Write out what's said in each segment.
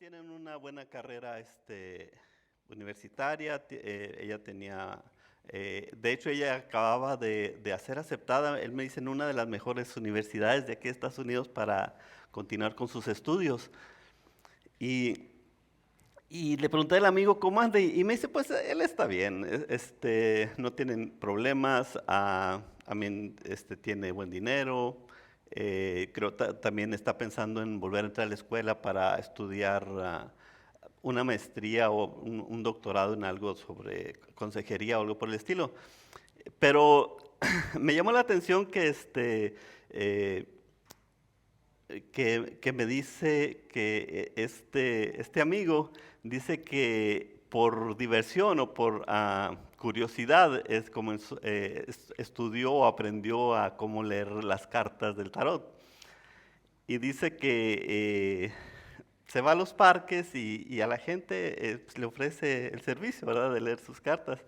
tienen una buena carrera universitaria. Ella tenía, de hecho ella acababa de ser aceptada, él me dice, en una de las mejores universidades de aquí de Estados Unidos para continuar con sus estudios. Y, y le pregunté al amigo cómo anda y me dice, pues él está bien, no tienen problemas, tiene buen dinero. Creo también está pensando en volver a entrar a la escuela para estudiar una maestría o un doctorado en algo sobre consejería o algo por el estilo. Pero me llamó la atención que eh, que me dice que este amigo dice que por diversión o por curiosidad es como estudió o aprendió a cómo leer las cartas del tarot. Y dice que se va a los parques y a la gente pues, le ofrece el servicio, ¿verdad? De leer sus cartas.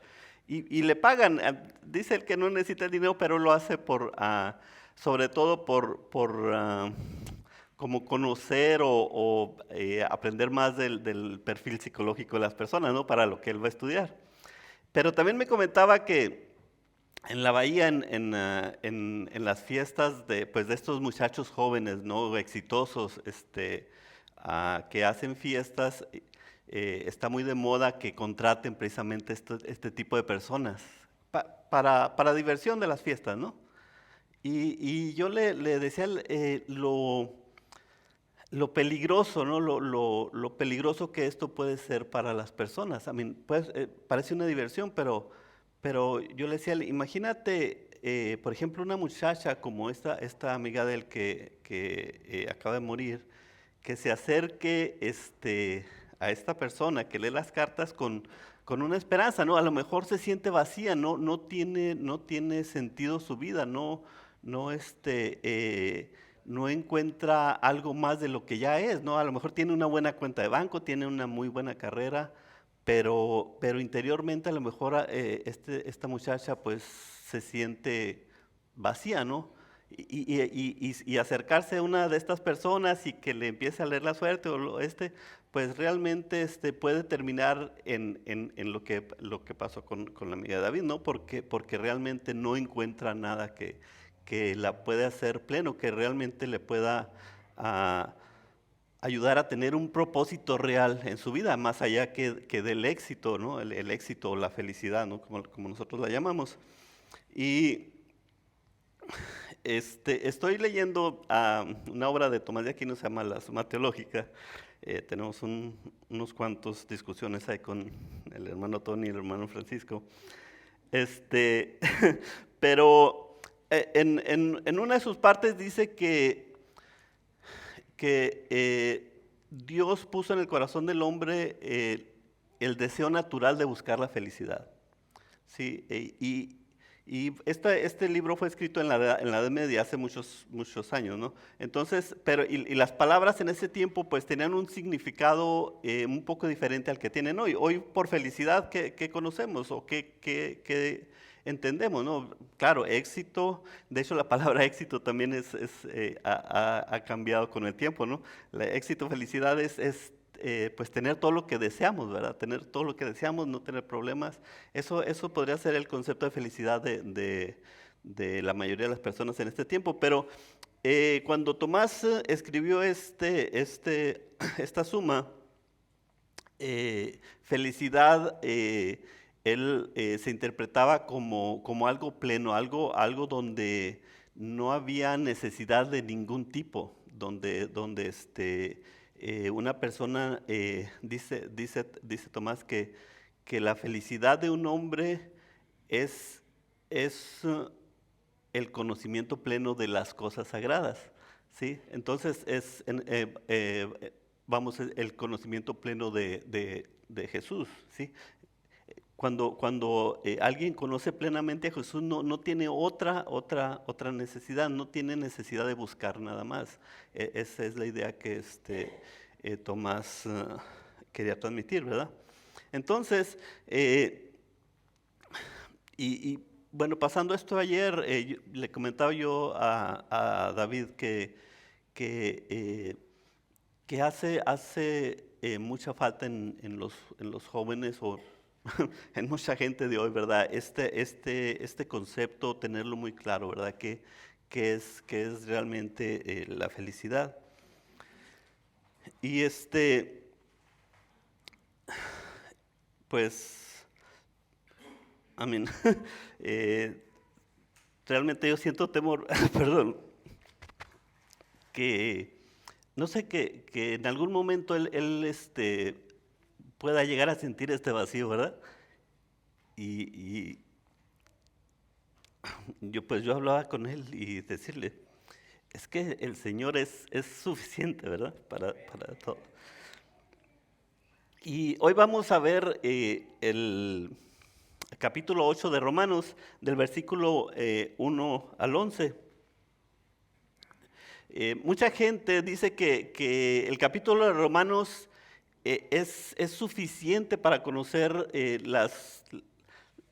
Y le pagan. Dice él que no necesita el dinero, pero lo hace sobre todo por como conocer o aprender más del perfil psicológico de las personas, ¿no? Para lo que él va a estudiar. Pero también me comentaba que en la bahía, en las fiestas pues de estos muchachos jóvenes, ¿no? Exitosos, que hacen fiestas, está muy de moda que contraten precisamente este tipo de personas para diversión de las fiestas, ¿no? Y yo le decía lo peligroso, ¿no? Lo peligroso que esto puede ser para las personas. Pues, parece una diversión, pero yo le decía, imagínate, por ejemplo, una muchacha como esta amiga de él que acaba de morir, que se acerque a esta persona que lee las cartas con una esperanza, ¿no? A lo mejor se siente vacía, no tiene sentido su vida, no, no encuentra algo más de lo que ya es, ¿no? A lo mejor tiene una buena cuenta de banco, tiene una muy buena carrera, pero interiormente a lo mejor esta muchacha pues se siente vacía, ¿no? Y acercarse a una de estas personas y que le empiece a leer la suerte pues realmente puede terminar en lo que pasó con la amiga de David, ¿no? Porque realmente no encuentra nada que la pueda hacer pleno, que realmente le pueda ah, ayudar a tener un propósito real en su vida, más allá que del éxito, ¿no? El éxito o la felicidad, ¿no? Como nosotros la llamamos. Y estoy leyendo una obra de Tomás de Aquino, se llama La Suma Teológica. Tenemos unos cuantos discusiones ahí con el hermano Tony y el hermano Francisco. Este, pero en una de sus partes dice que Dios puso en el corazón del hombre el deseo natural de buscar la felicidad. Sí, este libro fue escrito en la Edad Media hace muchos, muchos años, ¿no? Entonces, y las palabras en ese tiempo pues tenían un significado un poco diferente al que tienen hoy. Hoy por felicidad, ¿qué conocemos o qué entendemos, ¿no? Claro, éxito, de hecho la palabra éxito también ha cambiado con el tiempo, ¿no? Éxito, felicidad es pues tener todo lo que deseamos, ¿verdad? Tener todo lo que deseamos, no tener problemas. Eso podría ser el concepto de felicidad de la mayoría de las personas en este tiempo. Pero cuando Tomás escribió esta suma, felicidad, él se interpretaba como algo pleno, algo donde no había necesidad de ningún tipo, donde una persona, dice Tomás, que la felicidad de un hombre es el conocimiento pleno de las cosas sagradas, ¿sí? Entonces vamos, el conocimiento pleno de Jesús, ¿sí? Cuando alguien conoce plenamente a Jesús, no tiene otra necesidad, no tiene necesidad de buscar nada más. Esa es la idea que Tomás quería transmitir, ¿verdad? Entonces, y bueno, pasando esto ayer, le comentaba yo a David que hace mucha falta en los jóvenes o en mucha gente de hoy, ¿verdad? Este concepto, tenerlo muy claro, ¿verdad? Que es realmente la felicidad. Y pues, amén. Eh, realmente yo siento temor, perdón, que no sé, que en algún momento él pueda llegar a sentir este vacío, ¿verdad? Y yo hablaba con él y decirle, es que el Señor es suficiente, ¿verdad? Para todo. Y hoy vamos a ver el capítulo 8 de Romanos, del versículo 1 al 11. Mucha gente dice que el capítulo de Romanos es suficiente para conocer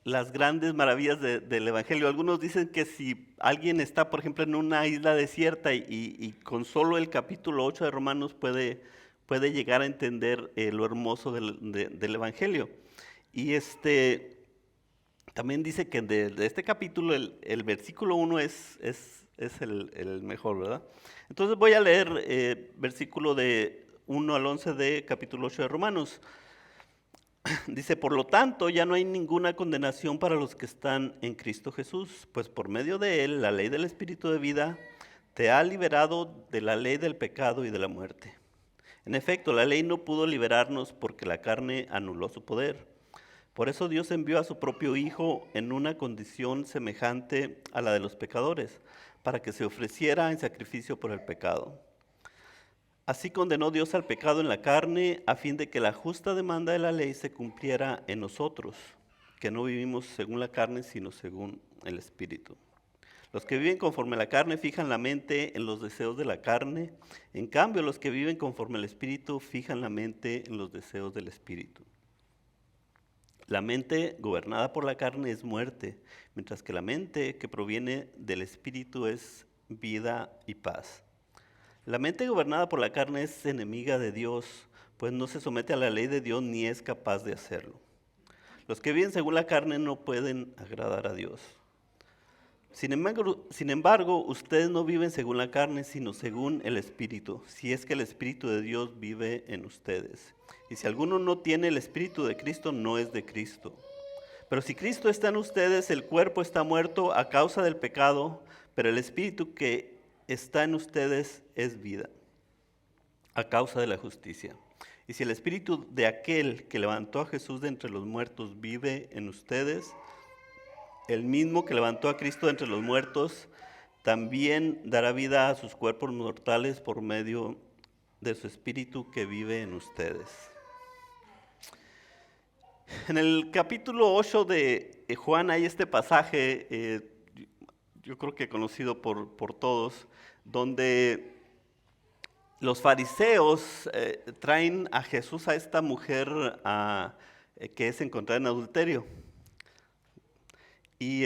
las grandes maravillas del Evangelio. Algunos dicen que si alguien está, por ejemplo, en una isla desierta y con solo el capítulo 8 de Romanos puede llegar a entender lo hermoso del Evangelio. Y también dice que de este capítulo el versículo 1 es el mejor, ¿verdad? Entonces voy a leer versículo de 1 al 11 de capítulo 8 de Romanos. Dice, por lo tanto, ya no hay ninguna condenación para los que están en Cristo Jesús, pues por medio de él, la ley del Espíritu de vida te ha liberado de la ley del pecado y de la muerte. En efecto, la ley no pudo liberarnos porque la carne anuló su poder. Por eso Dios envió a su propio Hijo en una condición semejante a la de los pecadores, para que se ofreciera en sacrificio por el pecado. Así condenó Dios al pecado en la carne, a fin de que la justa demanda de la ley se cumpliera en nosotros, que no vivimos según la carne, sino según el Espíritu. Los que viven conforme a la carne fijan la mente en los deseos de la carne, en cambio los que viven conforme al Espíritu fijan la mente en los deseos del Espíritu. La mente gobernada por la carne es muerte, mientras que la mente que proviene del Espíritu es vida y paz. La mente gobernada por la carne es enemiga de Dios, pues no se somete a la ley de Dios ni es capaz de hacerlo. Los que viven según la carne no pueden agradar a Dios. Sin embargo, ustedes no viven según la carne, sino según el Espíritu, si es que el Espíritu de Dios vive en ustedes. Y si alguno no tiene el Espíritu de Cristo, no es de Cristo. Pero si Cristo está en ustedes, el cuerpo está muerto a causa del pecado, pero el Espíritu que está en ustedes es vida, a causa de la justicia. Y si el Espíritu de aquel que levantó a Jesús de entre los muertos vive en ustedes, el mismo que levantó a Cristo de entre los muertos, también dará vida a sus cuerpos mortales por medio de su Espíritu que vive en ustedes. En el capítulo 8 de Juan hay este pasaje, yo creo que conocido por todos, donde los fariseos traen a Jesús a esta mujer que es encontrada en adulterio. Y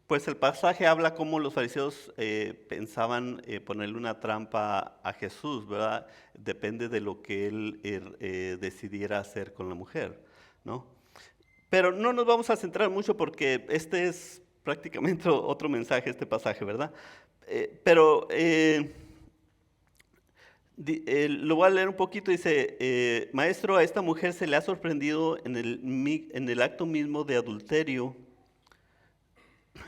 pues el pasaje habla cómo los fariseos pensaban ponerle una trampa a Jesús, ¿verdad? Depende de lo que él decidiera hacer con la mujer, ¿no? Pero no nos vamos a centrar mucho porque este es prácticamente otro mensaje, este pasaje, ¿verdad? Lo voy a leer un poquito, dice, maestro, a esta mujer se le ha sorprendido en el acto mismo de adulterio.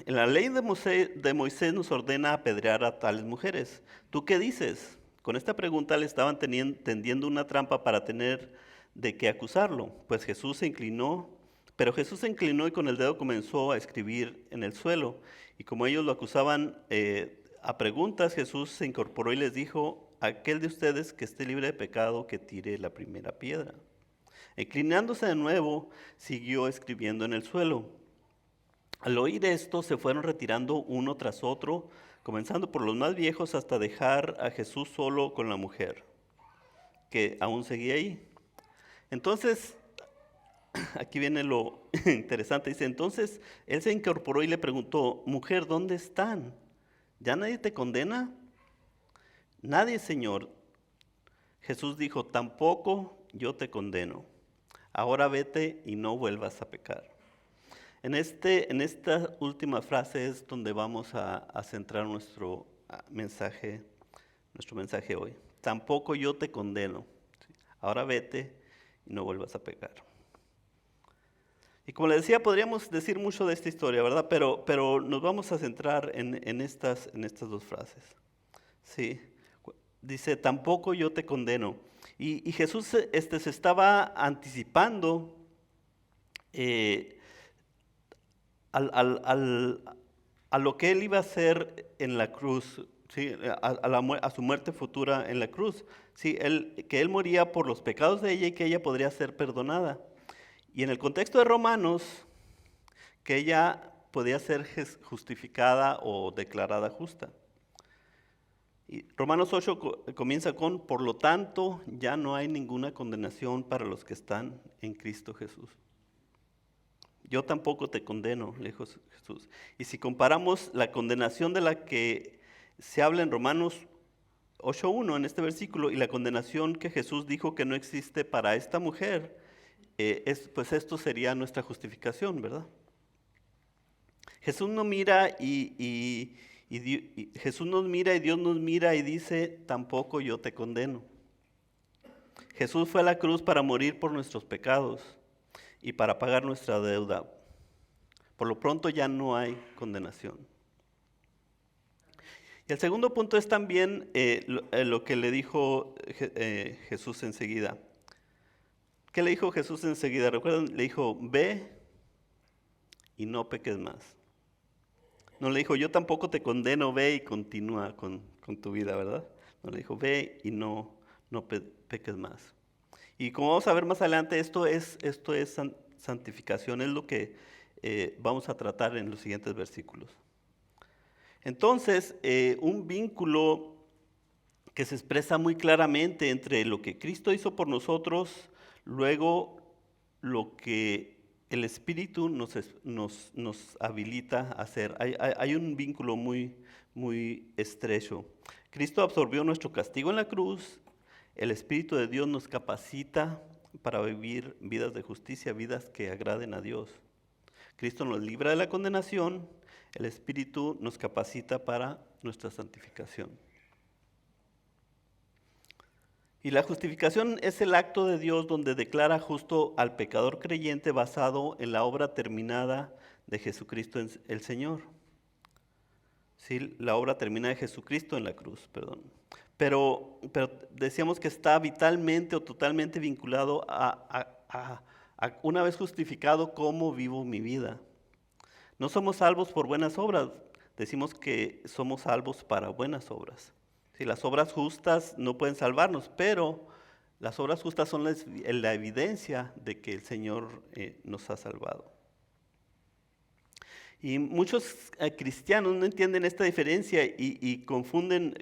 En la ley de Moisés nos ordena apedrear a tales mujeres. ¿Tú qué dices? Con esta pregunta le estaban tendiendo una trampa para tener de qué acusarlo. Pues Jesús se inclinó, pero Jesús se inclinó y con el dedo comenzó a escribir en el suelo. Y como ellos lo acusaban a preguntas, Jesús se incorporó y les dijo, aquel de ustedes que esté libre de pecado, que tire la primera piedra. Inclinándose de nuevo, siguió escribiendo en el suelo. Al oír esto, se fueron retirando uno tras otro, comenzando por los más viejos hasta dejar a Jesús solo con la mujer, que aún seguía ahí. Entonces, aquí viene lo interesante, dice, entonces él se incorporó y le preguntó, mujer, ¿dónde están? ¿Ya nadie te condena? Nadie, Señor. Jesús dijo, tampoco yo te condeno. Ahora vete y no vuelvas a pecar. En esta última frase es donde vamos a centrar nuestro mensaje hoy. Tampoco yo te condeno. Ahora vete y no vuelvas a pecar. Y como le decía, podríamos decir mucho de esta historia, ¿verdad? Pero nos vamos a centrar en estas dos frases. Sí. Dice, tampoco yo te condeno. Y Jesús se estaba anticipando a lo que él iba a hacer en la cruz, ¿sí? A su muerte futura en la cruz. ¿Sí? Que él moría por los pecados de ella y que ella podría ser perdonada. Y en el contexto de Romanos, que ella podía ser justificada o declarada justa. Y Romanos 8 comienza con, por lo tanto, ya no hay ninguna condenación para los que están en Cristo Jesús. Yo tampoco te condeno, le dijo Jesús. Y si comparamos la condenación de la que se habla en Romanos 8.1 en este versículo y la condenación que Jesús dijo que no existe para esta mujer, pues esto sería nuestra justificación, ¿verdad? Jesús nos mira y Jesús nos mira y Dios nos mira y dice, tampoco yo te condeno. Jesús fue a la cruz para morir por nuestros pecados y para pagar nuestra deuda. Por lo pronto ya no hay condenación. Y el segundo punto es también lo que le dijo Jesús enseguida. ¿Qué le dijo Jesús enseguida? ¿Recuerdan? Le dijo, ve y no peques más. No le dijo, yo tampoco te condeno, ve y continúa con tu vida, ¿verdad? No le dijo, ve y no peques más. Y como vamos a ver más adelante, esto es santificación, es lo que vamos a tratar en los siguientes versículos. Entonces, un vínculo que se expresa muy claramente entre lo que Cristo hizo por nosotros, luego lo que el Espíritu nos habilita a hacer. Hay un vínculo muy, muy estrecho. Cristo absorbió nuestro castigo en la cruz. El Espíritu de Dios nos capacita para vivir vidas de justicia, vidas que agraden a Dios. Cristo nos libra de la condenación. El Espíritu nos capacita para nuestra santificación. Y la justificación es el acto de Dios donde declara justo al pecador creyente basado en la obra terminada de Jesucristo el Señor. Sí, la obra terminada de Jesucristo en la cruz, perdón. Pero decíamos que está vitalmente o totalmente vinculado a una vez justificado, cómo vivo mi vida. No somos salvos por buenas obras, decimos que somos salvos para buenas obras. Sí, las obras justas no pueden salvarnos, pero las obras justas son la evidencia de que el Señor nos ha salvado. Y muchos cristianos no entienden esta diferencia y confunden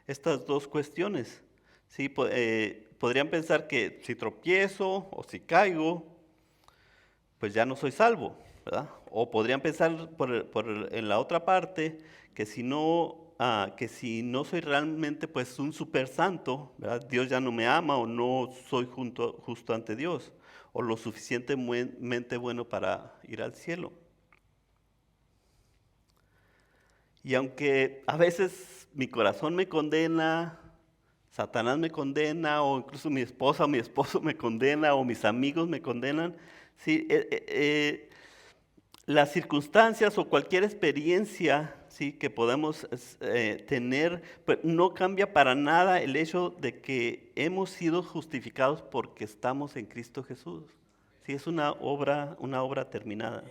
estas dos cuestiones. ¿Sí? Podrían pensar que si tropiezo o si caigo, pues ya no soy salvo, ¿verdad? O podrían pensar en la otra parte que si no soy realmente pues un super santo, ¿verdad? Dios ya no me ama o no soy justo ante Dios o lo suficientemente bueno para ir al cielo. Y aunque a veces mi corazón me condena, Satanás me condena, o incluso mi esposa o mi esposo me condena, o mis amigos me condenan, sí, las circunstancias o cualquier experiencia, sí, que podamos tener, pues no cambia para nada el hecho de que hemos sido justificados porque estamos en Cristo Jesús. Sí, es una obra terminada.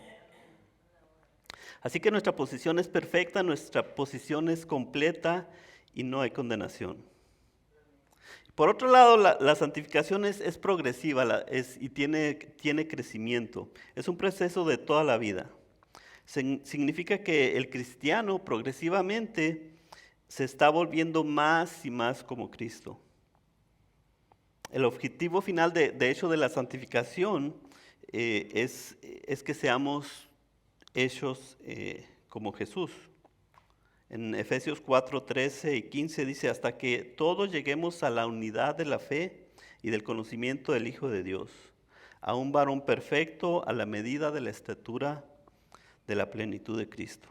Así que nuestra posición es perfecta, nuestra posición es completa y no hay condenación. Por otro lado, la santificación es progresiva y tiene crecimiento. Es un proceso de toda la vida. Significa que el cristiano progresivamente se está volviendo más y más como Cristo. El objetivo final, de hecho, de la santificación es que seamos hechos como Jesús. En Efesios 4, 13 y 15 dice, hasta que todos lleguemos a la unidad de la fe y del conocimiento del Hijo de Dios, a un varón perfecto a la medida de la estatura de la plenitud de Cristo.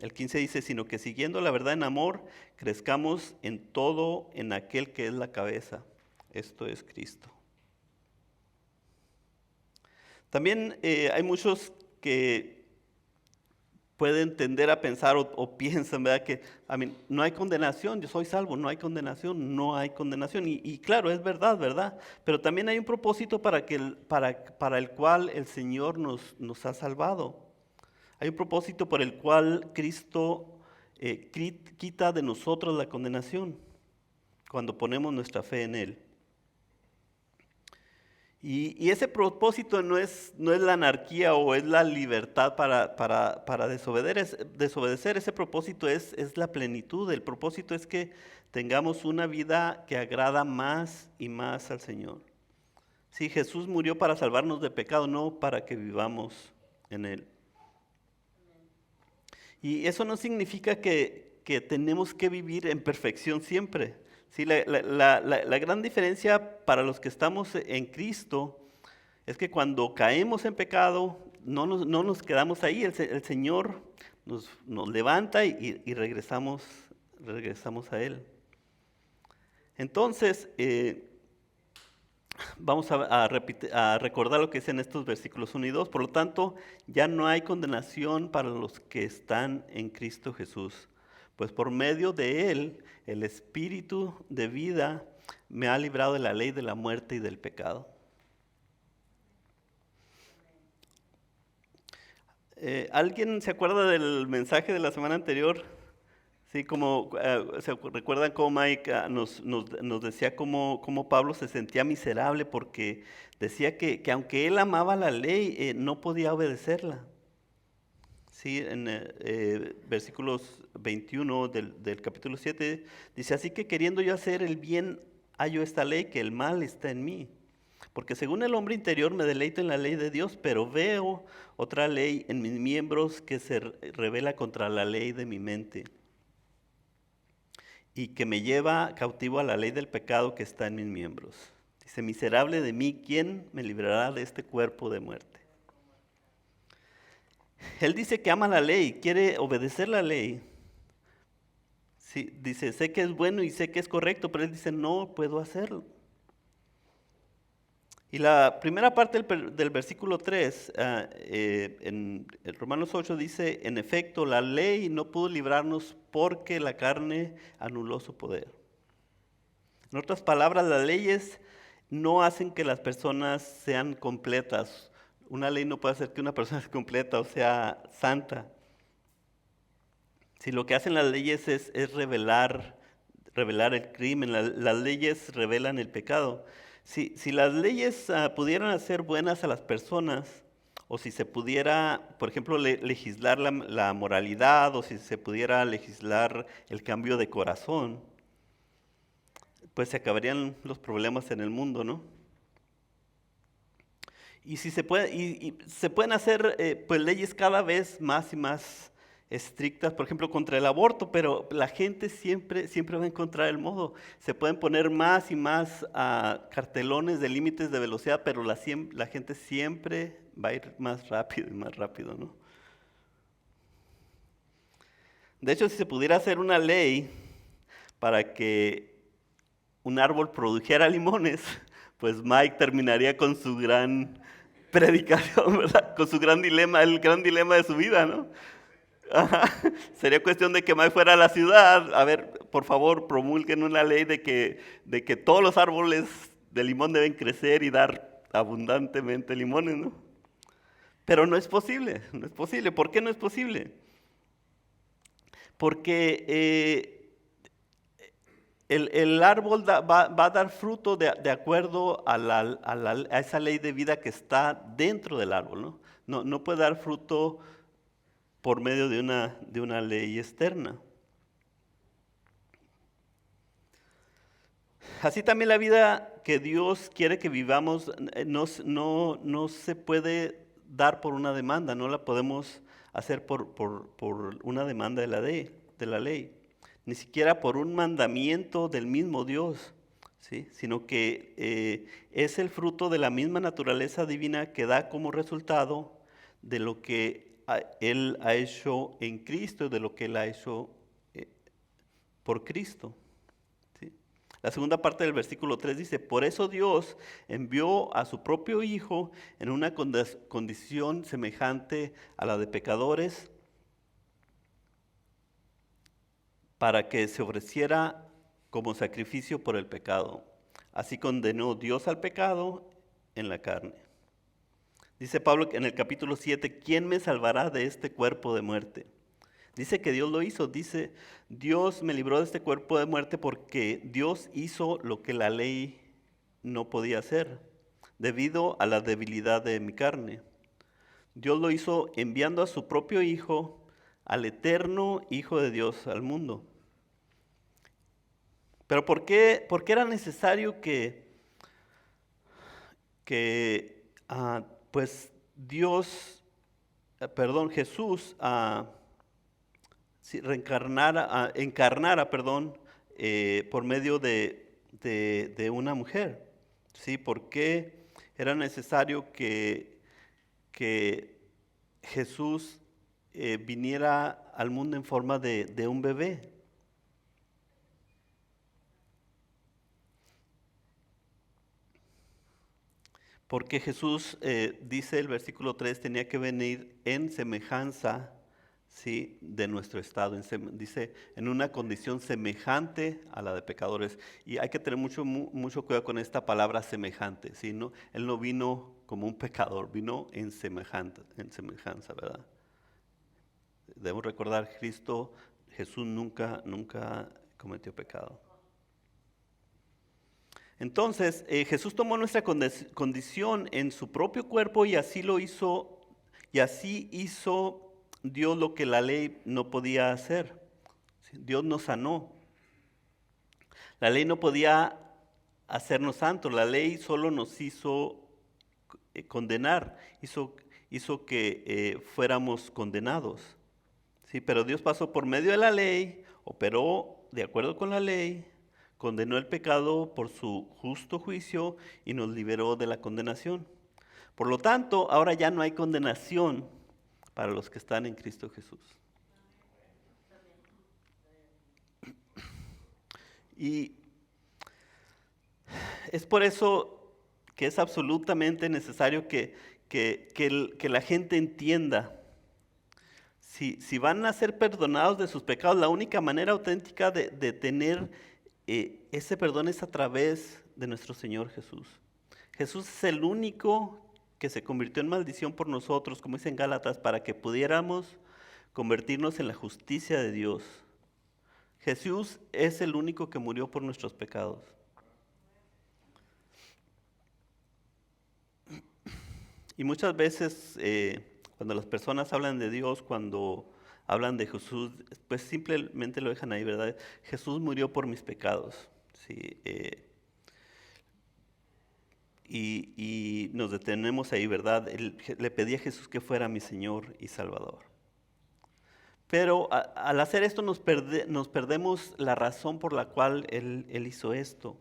El 15 dice, sino que siguiendo la verdad en amor, crezcamos en todo en aquel que es la cabeza, esto es Cristo. También hay muchos que pueden tender a pensar o piensan, ¿verdad? Que no hay condenación, yo soy salvo, no hay condenación, no hay condenación. Y claro, es verdad, ¿verdad? Pero también hay un propósito para el cual el Señor nos ha salvado. Hay un propósito por el cual Cristo quita de nosotros la condenación cuando ponemos nuestra fe en Él. Y ese propósito no es la anarquía o es la libertad para desobedecer. Ese propósito es la plenitud. El propósito es que tengamos una vida que agrada más y más al Señor. Sí, Jesús murió para salvarnos de pecado, no para que vivamos en Él. Y eso no significa que tenemos que vivir en perfección siempre. Sí, la gran diferencia para los que estamos en Cristo es que cuando caemos en pecado, no nos quedamos ahí. El Señor nos levanta y regresamos a Él. Entonces, vamos a recordar lo que dicen estos versículos 1 y 2. Por lo tanto, ya no hay condenación para los que están en Cristo Jesús. Pues por medio de Él, el Espíritu de vida me ha librado de la ley de la muerte y del pecado. ¿Alguien se acuerda del mensaje de la semana anterior? Sí, ¿se recuerdan cómo Mike nos decía cómo Pablo se sentía miserable porque decía que aunque él amaba la ley, no podía obedecerla? Sí, en versículos 21 del capítulo 7 dice, así que queriendo yo hacer el bien, hallo esta ley, que el mal está en mí. Porque según el hombre interior me deleito en la ley de Dios, pero veo otra ley en mis miembros que se revela contra la ley de mi mente y que me lleva cautivo a la ley del pecado que está en mis miembros. Dice, miserable de mí, ¿quién me librará de este cuerpo de muerte? Él dice que ama la ley, quiere obedecer la ley. Sí, dice, sé que es bueno y sé que es correcto, pero él dice, no puedo hacerlo. Y la primera parte del versículo 3, en Romanos 8 dice, en efecto, la ley no pudo librarnos porque la carne anuló su poder. En otras palabras, las leyes no hacen que las personas sean completas. Una ley no puede hacer que una persona sea completa o sea santa. Si lo que hacen las leyes es revelar el crimen, las leyes revelan el pecado. Si las leyes pudieran hacer buenas a las personas, o si se pudiera, por ejemplo, legislar la moralidad, o si se pudiera legislar el cambio de corazón, pues se acabarían los problemas en el mundo, ¿no? Y si se pueden hacer pues leyes cada vez más y más estrictas, por ejemplo, contra el aborto, pero la gente siempre va a encontrar el modo. Se pueden poner más y más cartelones de límites de velocidad, pero la gente siempre va a ir más rápido y más rápido, ¿no? De hecho, si se pudiera hacer una ley para que un árbol produjera limones, pues Mike terminaría con su gran predicación, ¿verdad? Con su gran dilema, el gran dilema de su vida, ¿no? Ajá. Sería cuestión de que Mike fuera a la ciudad, a ver, por favor, promulguen una ley de que todos los árboles de limón deben crecer y dar abundantemente limones, ¿no? Pero no es posible, no es posible. ¿Por qué no es posible? Porque el árbol va a dar fruto de acuerdo a esa ley de vida que está dentro del árbol, ¿no? No puede dar fruto por medio de una ley externa. Así también la vida que Dios quiere que vivamos no se puede dar por una demanda, no la podemos hacer por una demanda de la ley. de la ley, ni siquiera por un mandamiento del mismo Dios, ¿sí? Sino que es el fruto de la misma naturaleza divina que da como resultado de lo que Él ha hecho en Cristo, de lo que Él ha hecho por Cristo. ¿Sí? La segunda parte del versículo 3 dice, por eso Dios envió a su propio Hijo en una condición semejante a la de pecadores, para que se ofreciera como sacrificio por el pecado. Así condenó Dios al pecado en la carne. Dice Pablo en el capítulo 7, ¿quién me salvará de este cuerpo de muerte? Dice que Dios lo hizo, dice, Dios me libró de este cuerpo de muerte porque Dios hizo lo que la ley no podía hacer, debido a la debilidad de mi carne. Dios lo hizo enviando a su propio Hijo, al eterno Hijo de Dios, al mundo. Pero ¿por qué era necesario pues Jesús encarnara, por medio de una mujer? ¿Sí? ¿Por qué era necesario que Jesús viniera al mundo en forma de un bebé? Porque Jesús, dice el versículo 3, tenía que venir en semejanza, ¿sí?, de nuestro estado. Dice, en una condición semejante a la de pecadores. Y hay que tener mucho cuidado con esta palabra semejante, ¿sí? No, Él no vino como un pecador, vino en semejanza, ¿verdad? Debemos recordar, Jesús nunca cometió pecado. Entonces, Jesús tomó nuestra condición en su propio cuerpo y así hizo Dios lo que la ley no podía hacer. Dios nos sanó. La ley no podía hacernos santos, la ley solo nos hizo condenar, hizo que fuéramos condenados. Sí, pero Dios pasó por medio de la ley, operó de acuerdo con la ley, condenó el pecado por su justo juicio y nos liberó de la condenación. Por lo tanto, ahora ya no hay condenación para los que están en Cristo Jesús. Y es por eso que es absolutamente necesario que la gente entienda. Si van a ser perdonados de sus pecados, la única manera auténtica de tener ese perdón es a través de nuestro Señor Jesús. Jesús es el único que se convirtió en maldición por nosotros, como dice en Gálatas, para que pudiéramos convertirnos en la justicia de Dios. Jesús es el único que murió por nuestros pecados. Y muchas veces cuando las personas hablan de Dios, cuando hablan de Jesús, pues simplemente lo dejan ahí, ¿verdad? Jesús murió por mis pecados, ¿sí? Y nos detenemos ahí, ¿verdad? Le pedí a Jesús que fuera mi Señor y Salvador. Pero al hacer esto nos perdemos la razón por la cual Él hizo esto.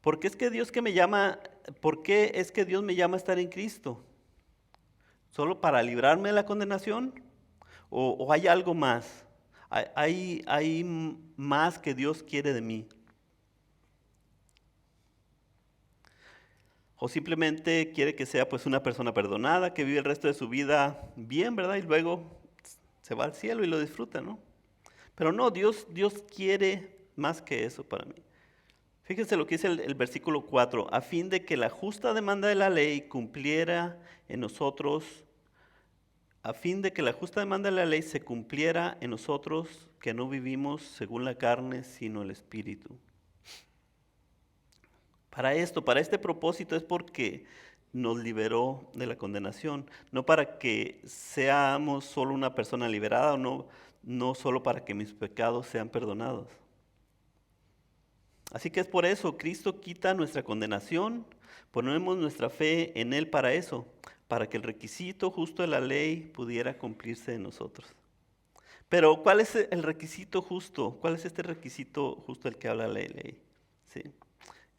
¿Por qué es que Dios me llama a estar en Cristo? ¿Solo para librarme de la condenación? ¿O hay algo más? ¿Hay más que Dios quiere de mí? ¿O simplemente quiere que sea pues una persona perdonada, que vive el resto de su vida bien, ¿verdad? Y luego se va al cielo y lo disfruta, ¿no? Pero no, Dios quiere más que eso para mí. Fíjense lo que dice el versículo 4, a fin de que la justa demanda de la ley cumpliera en nosotros, a fin de que la justa demanda de la ley se cumpliera en nosotros, que no vivimos según la carne, sino el Espíritu. Para este propósito es porque nos liberó de la condenación, no para que seamos solo una persona liberada, o no solo para que mis pecados sean perdonados. Así que es por eso, Cristo quita nuestra condenación, ponemos nuestra fe en Él para eso, para que el requisito justo de la ley pudiera cumplirse en nosotros. Pero ¿cuál es el requisito justo? ¿Cuál es este requisito justo del que habla la ley? ¿Sí?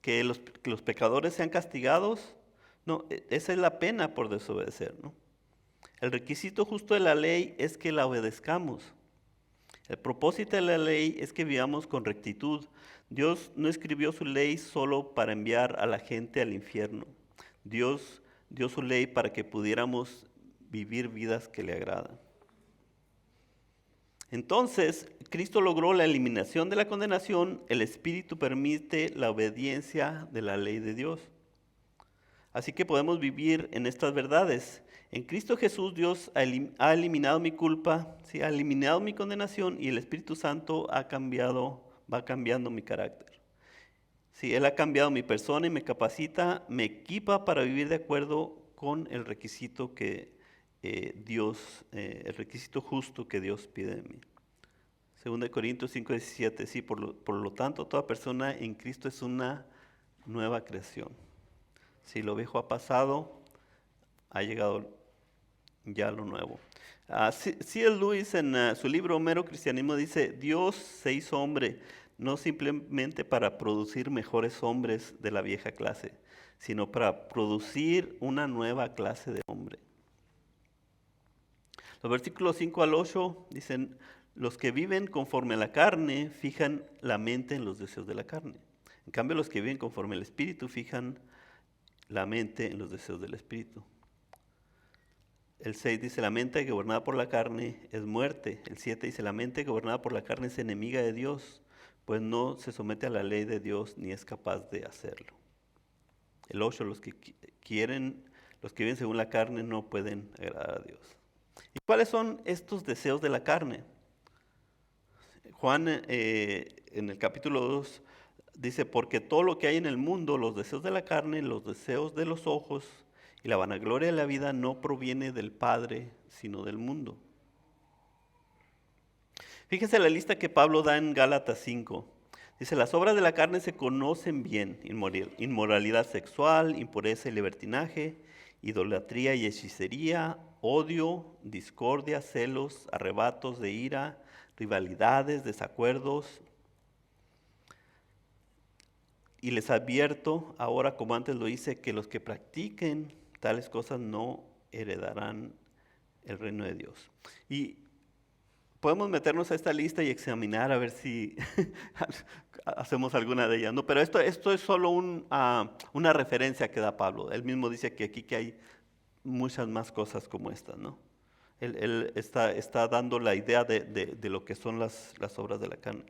Que los pecadores sean castigados. No, esa es la pena por desobedecer, ¿no? El requisito justo de la ley es que la obedezcamos. El propósito de la ley es que vivamos con rectitud. Dios no escribió su ley solo para enviar a la gente al infierno. Dios dio su ley para que pudiéramos vivir vidas que le agradan. Entonces, Cristo logró la eliminación de la condenación, el Espíritu permite la obediencia de la ley de Dios. Así que podemos vivir en estas verdades. En Cristo Jesús Dios ha eliminado mi culpa, ¿sí? Ha eliminado mi condenación y el Espíritu Santo va cambiando mi carácter. Sí, Él ha cambiado mi persona y me capacita, me equipa para vivir de acuerdo con el requisito el requisito justo que Dios pide de mí. 2 Corintios 5:17, sí, por lo tanto toda persona en Cristo es una nueva creación. Si lo viejo ha pasado, ha llegado ya lo nuevo. C.S. Lewis en su libro Mero Cristianismo dice, Dios se hizo hombre, no simplemente para producir mejores hombres de la vieja clase, sino para producir una nueva clase de hombre. Los versículos 5 al 8 dicen, los que viven conforme a la carne fijan la mente en los deseos de la carne. En cambio, los que viven conforme al Espíritu fijan la mente en los deseos del Espíritu. El 6 dice, la mente gobernada por la carne es muerte. El 7 dice, la mente gobernada por la carne es enemiga de Dios, pues no se somete a la ley de Dios ni es capaz de hacerlo. El 8, los que viven según la carne no pueden agradar a Dios. ¿Y cuáles son estos deseos de la carne? Juan en el capítulo 2 dice, porque todo lo que hay en el mundo, los deseos de la carne, los deseos de los ojos y la vanagloria de la vida no proviene del Padre, sino del mundo. Fíjese la lista que Pablo da en Gálatas 5. Dice, las obras de la carne se conocen bien, inmoralidad sexual, impureza y libertinaje, idolatría y hechicería, odio, discordia, celos, arrebatos de ira, rivalidades, desacuerdos. Y les advierto, ahora como antes lo hice, que los que practiquen tales cosas no heredarán el reino de Dios. Y podemos meternos a esta lista y examinar a ver si hacemos alguna de ellas. No, pero esto es solo una referencia que da Pablo. Él mismo dice que aquí que hay muchas más cosas como estas, ¿no? Él está dando la idea de lo que son las obras de la carne.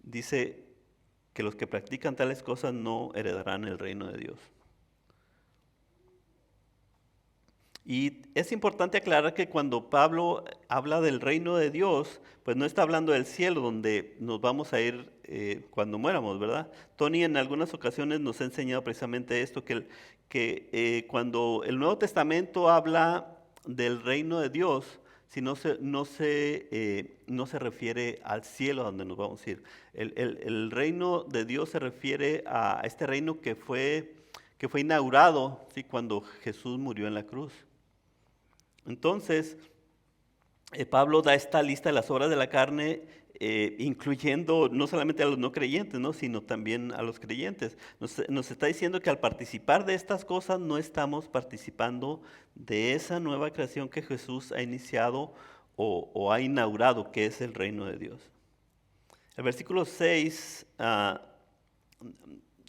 Dice que los que practican tales cosas no heredarán el reino de Dios. Y es importante aclarar que cuando Pablo habla del reino de Dios, pues no está hablando del cielo donde nos vamos a ir cuando muéramos, ¿verdad? Tony en algunas ocasiones nos ha enseñado precisamente esto, que cuando el Nuevo Testamento habla del reino de Dios, si no se refiere al cielo donde nos vamos a ir. El reino de Dios se refiere a este reino que fue inaugurado, ¿sí? Cuando Jesús murió en la cruz. Entonces, Pablo da esta lista de las obras de la carne, incluyendo no solamente a los no creyentes, ¿no? Sino también a los creyentes. Nos está diciendo que al participar de estas cosas no estamos participando de esa nueva creación que Jesús ha iniciado o ha inaugurado, que es el reino de Dios. El versículo 6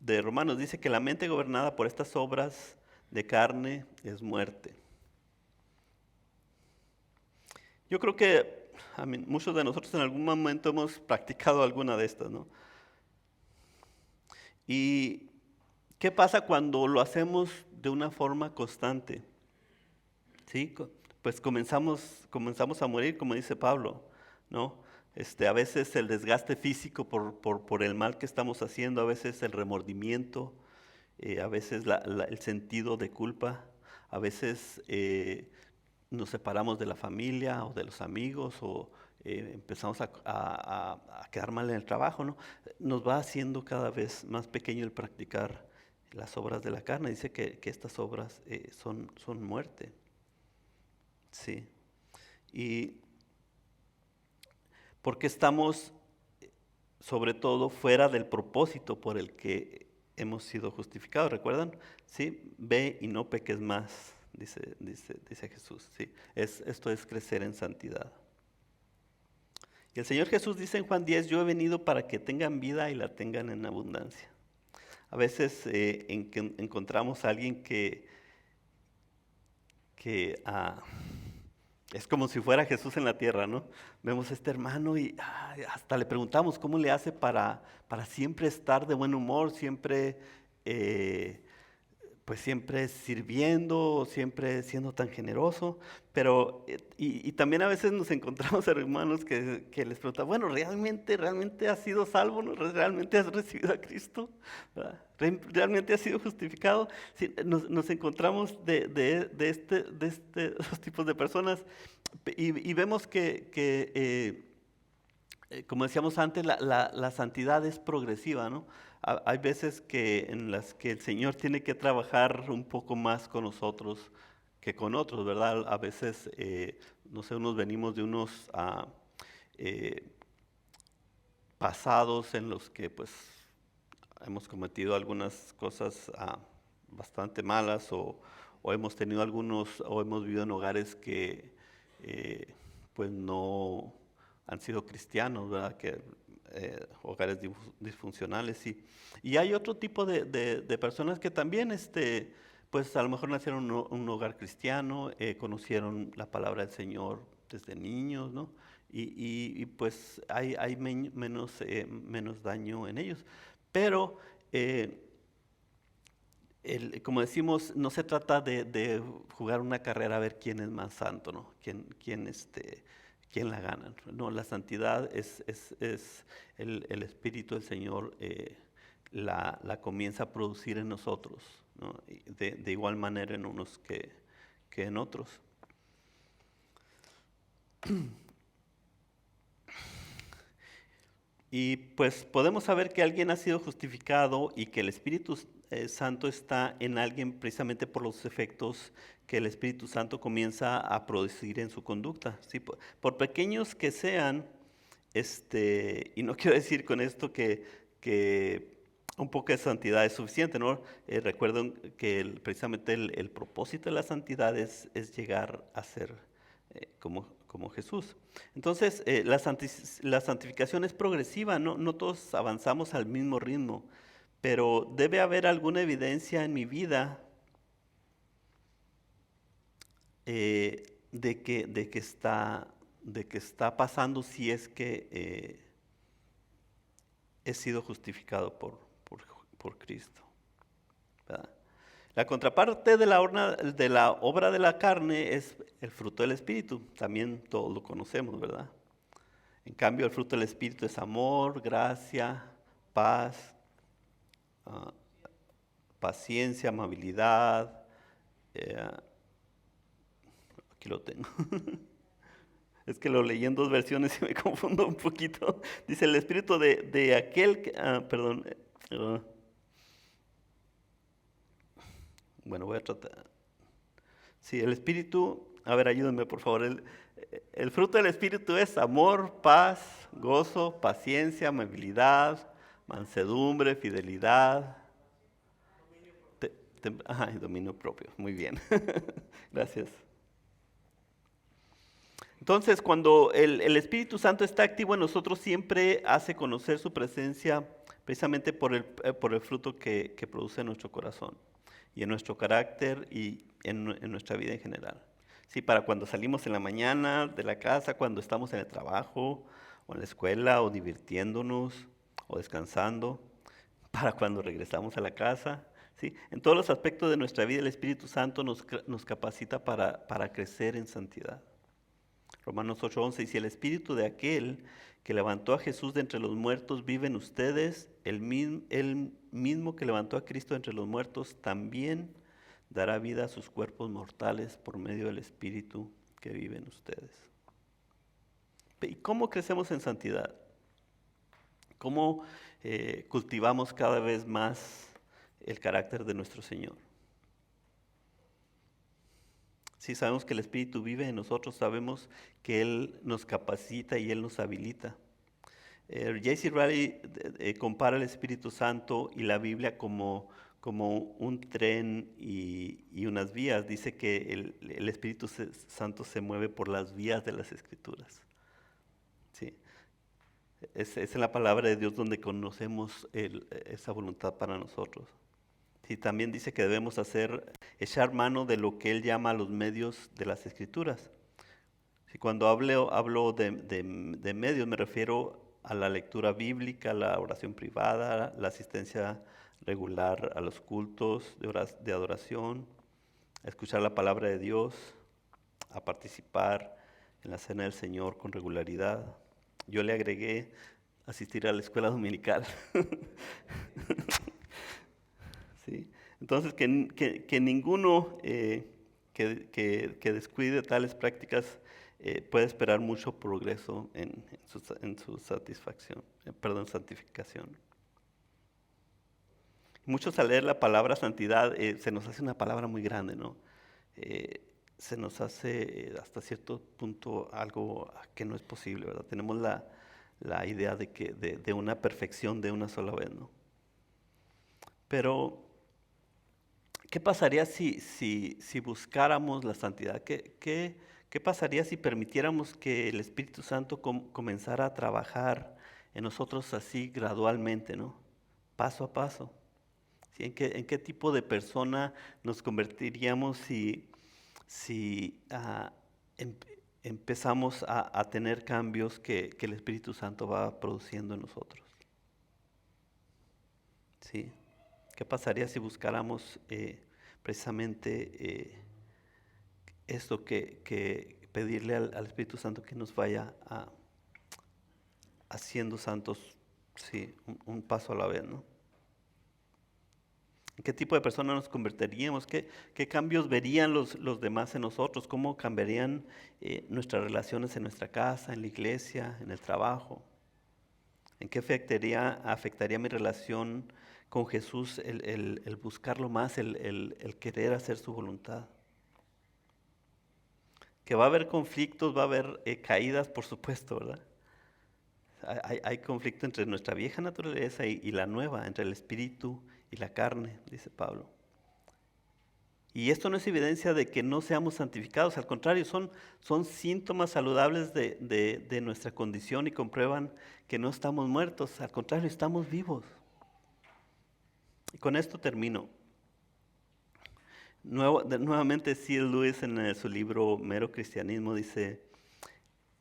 de Romanos dice que la mente gobernada por estas obras de carne es muerte. Yo creo que muchos de nosotros en algún momento hemos practicado alguna de estas, ¿no? ¿Y qué pasa cuando lo hacemos de una forma constante? ¿Sí? Pues comenzamos a morir, como dice Pablo, ¿no? A veces el desgaste físico por el mal que estamos haciendo, a veces el remordimiento, a veces el sentido de culpa, a veces nos separamos de la familia o de los amigos o empezamos a quedar mal en el trabajo, ¿no? Nos va haciendo cada vez más pequeño el practicar las obras de la carne. Dice que estas obras son muerte. Sí. Y porque estamos sobre todo fuera del propósito por el que hemos sido justificados. ¿Recuerdan? Sí, ve y no peques más, dice Jesús. Sí, esto es crecer en santidad. Y el Señor Jesús dice en Juan 10, yo he venido para que tengan vida y la tengan en abundancia. A veces encontramos a alguien que es como si fuera Jesús en la tierra, ¿no? Vemos a este hermano y hasta le preguntamos cómo le hace para siempre estar de buen humor, siempre, pues siempre sirviendo, siempre siendo tan generoso. Pero, y también a veces nos encontramos hermanos que les preguntan, bueno, ¿realmente has sido salvo? ¿No? ¿Realmente has recibido a Cristo? ¿Verdad? ¿Realmente has sido justificado? Sí, nos encontramos de estos tipos de personas y vemos como decíamos antes, la santidad es progresiva, ¿no? Hay veces en las que el Señor tiene que trabajar un poco más con nosotros que con otros, ¿verdad? A veces, no sé, unos venimos de unos eh, pasados en los que pues hemos cometido algunas cosas bastante malas o hemos tenido o hemos vivido en hogares que pues no han sido cristianos, ¿verdad? Hogares disfuncionales y hay otro tipo de personas que también pues a lo mejor nacieron en un hogar cristiano, conocieron la palabra del Señor desde niños, ¿no? Pues hay menos daño en ellos. Pero, como decimos, no se trata de jugar una carrera a ver quién es más santo, ¿no? ¿Quién la gana? No, la santidad es el Espíritu del Señor la comienza a producir en nosotros, ¿no? De igual manera en unos que en otros. Y pues podemos saber que alguien ha sido justificado y que el Espíritu Santo está en alguien precisamente por los efectos que el Espíritu Santo comienza a producir en su conducta, ¿sí? Por pequeños que sean, y no quiero decir con esto que un poco de santidad es suficiente, ¿no? Recuerden que precisamente el propósito de la santidad es llegar a ser como Jesús. Entonces, la santificación es progresiva, no todos avanzamos al mismo ritmo, pero debe haber alguna evidencia en mi vida de que está pasando si es que he sido justificado por Cristo, ¿verdad? La contraparte de la obra de la carne es el fruto del Espíritu. También todos lo conocemos, ¿verdad? En cambio, el fruto del Espíritu es amor, gracia, paz, ah, paciencia, amabilidad. Aquí lo tengo. Es que lo leí en dos versiones y me confundo un poquito. Dice el Espíritu de aquel perdón. Bueno, voy a tratar. Sí, el Espíritu, a ver, ayúdenme por favor. El fruto del Espíritu es amor, paz, gozo, paciencia, amabilidad, mansedumbre, fidelidad. Y dominio propio. Muy bien. Gracias. Entonces, cuando el Espíritu Santo está activo en nosotros, siempre hace conocer su presencia precisamente por el fruto que produce en nuestro corazón y en nuestro carácter y en nuestra vida en general. Sí, para cuando salimos en la mañana de la casa, cuando estamos en el trabajo o en la escuela o divirtiéndonos o descansando, para cuando regresamos a la casa. ¿Sí? En todos los aspectos de nuestra vida el Espíritu Santo nos capacita para crecer en santidad. Romanos 8:11, y si el Espíritu de aquel que levantó a Jesús de entre los muertos vive en ustedes, el mismo que levantó a Cristo de entre los muertos también dará vida a sus cuerpos mortales por medio del Espíritu que vive en ustedes. ¿Y cómo crecemos en santidad? ¿Cómo cultivamos cada vez más el carácter de nuestro Señor? Sí, sabemos que el Espíritu vive en nosotros, sabemos que Él nos capacita y Él nos habilita. J.C. Raleigh compara el Espíritu Santo y la Biblia como un tren y unas vías. Dice que el Espíritu Santo se mueve por las vías de las Escrituras. Sí. Es en la palabra de Dios donde conocemos esa voluntad para nosotros. Sí, también dice que debemos echar mano de lo que Él llama los medios de las Escrituras. Sí, cuando hablo de medios, me refiero a la lectura bíblica, la oración privada, la asistencia regular a los cultos de adoración, a escuchar la palabra de Dios, a participar en la cena del Señor con regularidad. Yo le agregué asistir a la escuela dominical. ¿Sí? Entonces, que ninguno que descuide tales prácticas puede esperar mucho progreso en su santificación. Muchos al leer la palabra santidad se nos hace una palabra muy grande, ¿no? Se nos hace hasta cierto punto algo que no es posible, ¿verdad? Tenemos la idea de una perfección de una sola vez, ¿no? Pero, ¿qué pasaría si buscáramos la santidad? ¿Qué pasaría si permitiéramos que el Espíritu Santo comenzara a trabajar en nosotros así gradualmente, ¿no? Paso a paso. ¿Sí? ¿En qué tipo de persona nos convertiríamos si em- empezamos a tener cambios que el Espíritu Santo va produciendo en nosotros? ¿Sí? ¿Qué pasaría si buscáramos precisamente esto que pedirle al Espíritu Santo que nos vaya haciendo santos, sí, un paso a la vez, ¿no? ¿En qué tipo de persona nos convertiríamos? ¿Qué cambios verían los demás en nosotros? ¿Cómo cambiarían nuestras relaciones en nuestra casa, en la iglesia, en el trabajo? ¿En qué afectaría mi relación con Jesús el buscarlo más, el querer hacer su voluntad? Que va a haber conflictos, va a haber caídas, por supuesto, ¿verdad? Hay conflicto entre nuestra vieja naturaleza y la nueva, entre el espíritu y la carne, dice Pablo. Y esto no es evidencia de que no seamos santificados, al contrario, son síntomas saludables de nuestra condición y comprueban que no estamos muertos, al contrario, estamos vivos. Y con esto termino. Nuevamente C.S. Lewis en su libro Mero Cristianismo dice: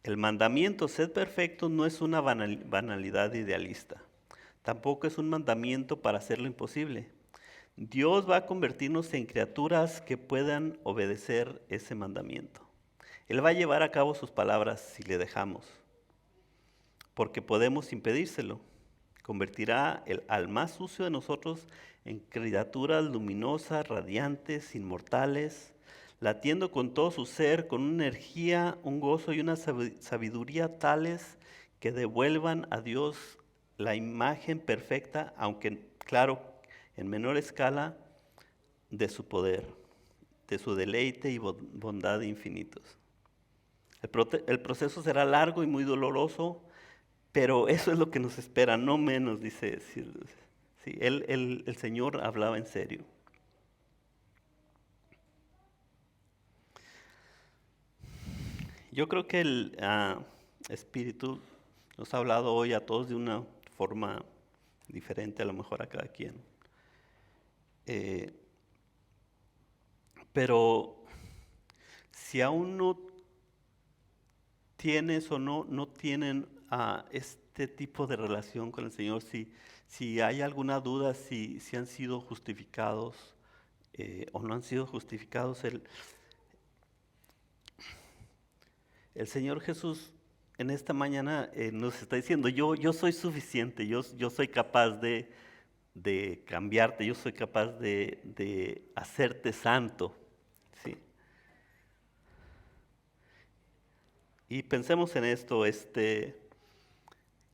el mandamiento sed perfecto no es una banalidad idealista, tampoco es un mandamiento para hacer lo imposible. Dios va a convertirnos en criaturas que puedan obedecer ese mandamiento. Él va a llevar a cabo sus palabras si le dejamos, porque podemos impedírselo. Convertirá al más sucio de nosotros en criaturas luminosas, radiantes, inmortales, latiendo con todo su ser, con una energía, un gozo y una sabiduría tales que devuelvan a Dios la imagen perfecta, aunque claro, en menor escala, de su poder, de su deleite y bondad infinitos. El proceso será largo y muy doloroso, pero eso es lo que nos espera, no menos, dice. Sí, el Señor hablaba en serio. Yo creo que el Espíritu nos ha hablado hoy a todos de una forma diferente, a lo mejor a cada quien. Pero si aún no tienes o no tienen este tipo de relación con el Señor, si hay alguna duda, si han sido justificados o no han sido justificados, el Señor Jesús en esta mañana nos está diciendo: yo soy suficiente, yo soy capaz de cambiarte, yo soy capaz de hacerte santo. ¿Sí? Y pensemos en esto,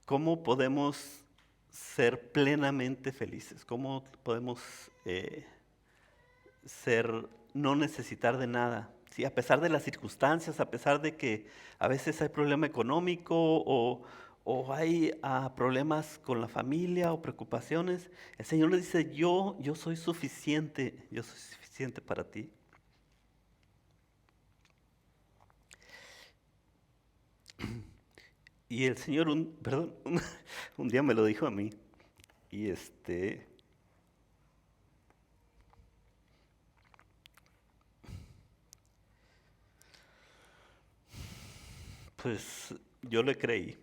¿cómo podemos ser plenamente felices? ¿Cómo podemos no necesitar de nada Sí, a pesar de las circunstancias, a pesar de que a veces hay problema económico o hay problemas con la familia o preocupaciones, el Señor le dice, yo soy suficiente para ti. Y el Señor, perdón, un día me lo dijo a mí. Y pues yo le creí.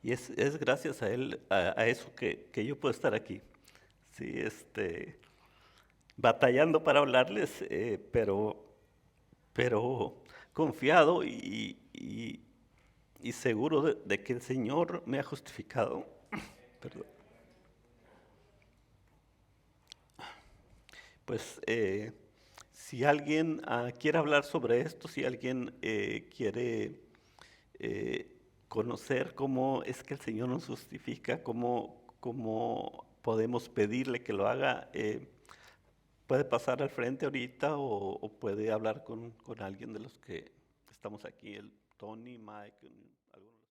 Y es gracias a él, a eso que yo puedo estar aquí. Sí, batallando para hablarles, pero confiado y seguro de que el Señor me ha justificado. Perdón. Pues si alguien quiere hablar sobre esto, si alguien quiere conocer cómo es que el Señor nos justifica, cómo podemos pedirle que lo haga, puede pasar al frente ahorita o puede hablar con alguien de los que estamos aquí, el Tony, Mike.